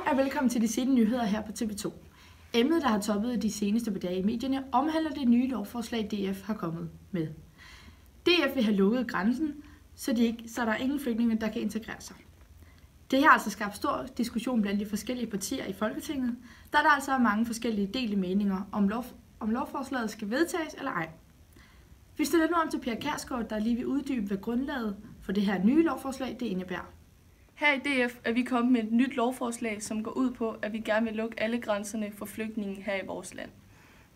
Hej og velkommen til de seneste nyheder her på TV2. Emnet, der har toppet de seneste par dage i medierne, omhandler det nye lovforslag, DF har kommet med. DF vil have lukket grænsen, så der er ingen flygtninge, der kan integrere sig. Det har altså skabt stor diskussion blandt de forskellige partier i Folketinget, da der altså er mange forskellige delte meninger om lovforslaget skal vedtages eller ej. Vi stiller nu om til Per Kjærsgaard, der lige vil uddybe, hvad grundlaget for det her nye lovforslag det indebærer. Her i DF er vi kommet med et nyt lovforslag, som går ud på, at vi gerne vil lukke alle grænserne for flygtninge her i vores land.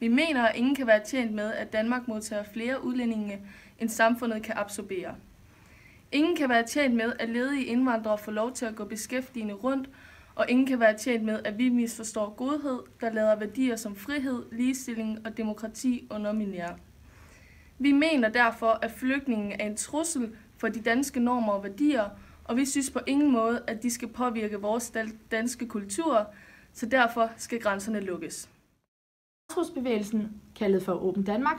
Vi mener, at ingen kan være tjent med, at Danmark modtager flere udlændinge, end samfundet kan absorbere. Ingen kan være tjent med, at ledige indvandrere får lov til at gå beskæftigende rundt, og ingen kan være tjent med, at vi misforstår godhed, der lader værdier som frihed, ligestilling og demokrati underminere. Vi mener derfor, at flygtninge er en trussel for de danske normer og værdier, og vi synes på ingen måde, at de skal påvirke vores danske kultur, så derfor skal grænserne lukkes. Græsrodsbevægelsen, kaldet for Åben Danmark,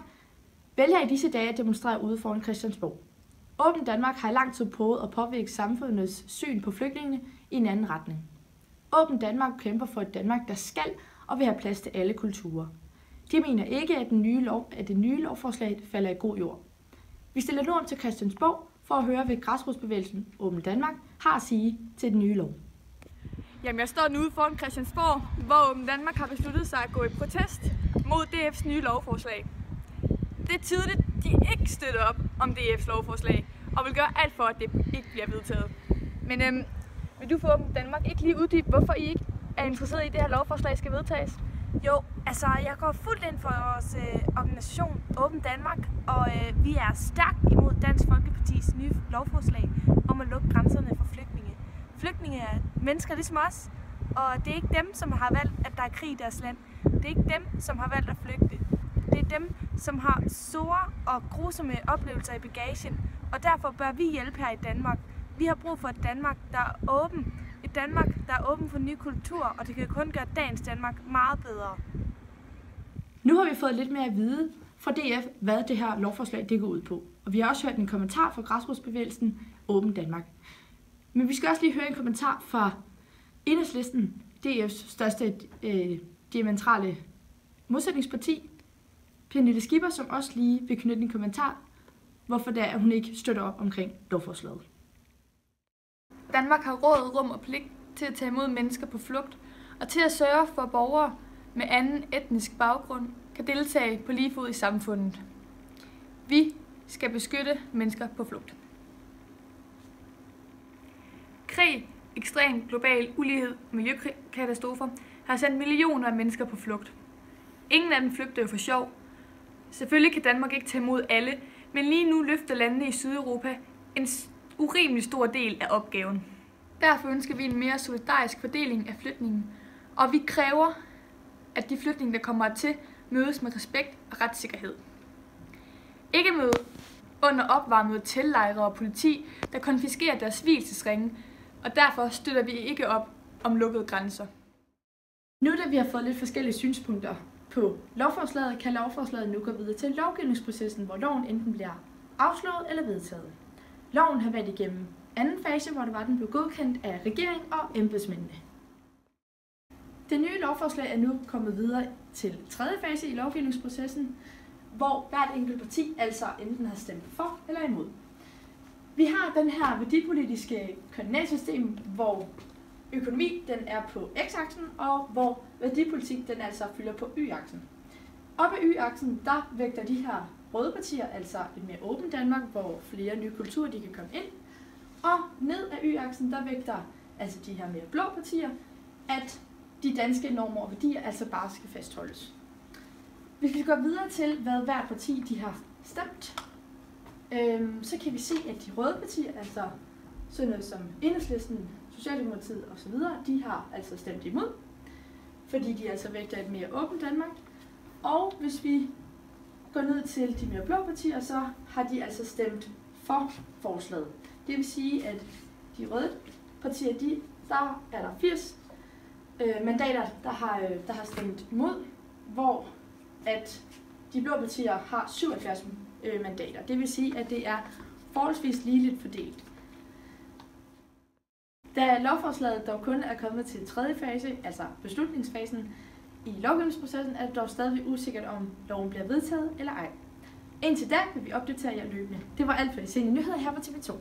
vælger i disse dage at demonstrere ude foran Christiansborg. Åben Danmark har i lang tid prøvet at påvirke samfundets syn på flygtningene i en anden retning. Åben Danmark kæmper for et Danmark, der skal og vil have plads til alle kulturer. De mener ikke, at det nye lovforslag falder i god jord. Vi stiller nu om til Christiansborg for at høre, hvad Græsrodsbevægelsen Åben Danmark har at sige til den nye lov. Jamen, jeg står nu ude foran Christiansborg, hvor Åben Danmark har besluttet sig at gå i protest mod DF's nye lovforslag. Det er tydeligt, at de ikke støtter op om DF's lovforslag og vil gøre alt for, at det ikke bliver vedtaget. Men vil du for Åben Danmark ikke lige uddybe, hvorfor I ikke er interesseret i, at det her lovforslag skal vedtages? Jo, altså jeg går fuldt ind for vores organisation Åben Danmark, og vi er stærkt imod Dansk Folkepartis nye lovforslag om at lukke grænserne for flygtninge. Flygtninge er mennesker ligesom os, og det er ikke dem, som har valgt, at der er krig i deres land. Det er ikke dem, som har valgt at flygte. Det er dem, som har store og grusomme oplevelser i bagagen, og derfor bør vi hjælpe her i Danmark. Vi har brug for et Danmark, der er åben. Et Danmark, der er åben for nye kulturer, og det kan kun gøre dagens Danmark meget bedre. Nu har vi fået lidt mere at vide fra DF, hvad det her lovforslag det går ud på. Og vi har også hørt en kommentar fra Græsrodsbevægelsen Åben Danmark. Men vi skal også lige høre en kommentar fra Enhedslisten, DF's største diametrale modsætningsparti, Pernille Skipper, som også lige vil knytte en kommentar, hvorfor det er, at hun ikke støtter op omkring lovforslaget. Danmark har råd, rum og pligt til at tage imod mennesker på flugt, og til at sørge for, at borgere med anden etnisk baggrund kan deltage på lige fod i samfundet. Vi skal beskytte mennesker på flugt. Krig, ekstrem global ulighed og miljøkatastrofer har sendt millioner af mennesker på flugt. Ingen af dem flygter jo for sjov. Selvfølgelig kan Danmark ikke tage imod alle, men lige nu løfter landene i Sydeuropa en urimelig stor del af opgaven. Derfor ønsker vi en mere solidarisk fordeling af flygtninge, og vi kræver, at de flygtninge, der kommer hertil, mødes med respekt og retssikkerhed. Ikke møde under opvarmede teltlejre og politi, der konfiskerer deres vielsesringe, og derfor støtter vi ikke op om lukkede grænser. Nu da vi har fået lidt forskellige synspunkter på lovforslaget, kan lovforslaget nu gå videre til lovgivningsprocessen, hvor loven enten bliver afslået eller vedtaget. Loven har været igennem anden fase, hvor den blev godkendt af regering og embedsmændene. Det nye lovforslag er nu kommet videre til tredje fase i lovgivningsprocessen, hvor hvert enkelt parti altså enten har stemt for eller imod. Vi har den her værdipolitiske koordinatsystem, hvor økonomi den er på x-aksen, og hvor værdipolitik den altså fylder på y-aksen. Oppe af y-aksen, der vægter de her røde partier, altså et mere åbent Danmark, hvor flere nye kulturer de kan komme ind. Og ned af y-aksen, der vægter altså de her mere blå partier, at de danske normer og værdier altså bare skal fastholdes. Hvis vi går videre til, hvad hvert parti de har stemt, så kan vi se, at de røde partier, altså sådan noget som Enhedslisten, Socialdemokratiet osv., de har altså stemt imod, fordi de altså vægter et mere åbent Danmark. Og hvis vi går ned til de mere blå partier, så har de altså stemt for forslaget. Det vil sige, at de røde partier, der er der 80 mandater, der har stemt imod, hvor at de blå partier har 77 mandater. Det vil sige, at det er forholdsvis ligeligt fordelt. Da lovforslaget dog kun er kommet til tredje fase, altså beslutningsfasen i lovgivningsprocessen, er det dog stadig usikkert, om loven bliver vedtaget eller ej. Indtil da vil vi opdatere jer løbende. Det var alt for de sene nyheder her på TV2.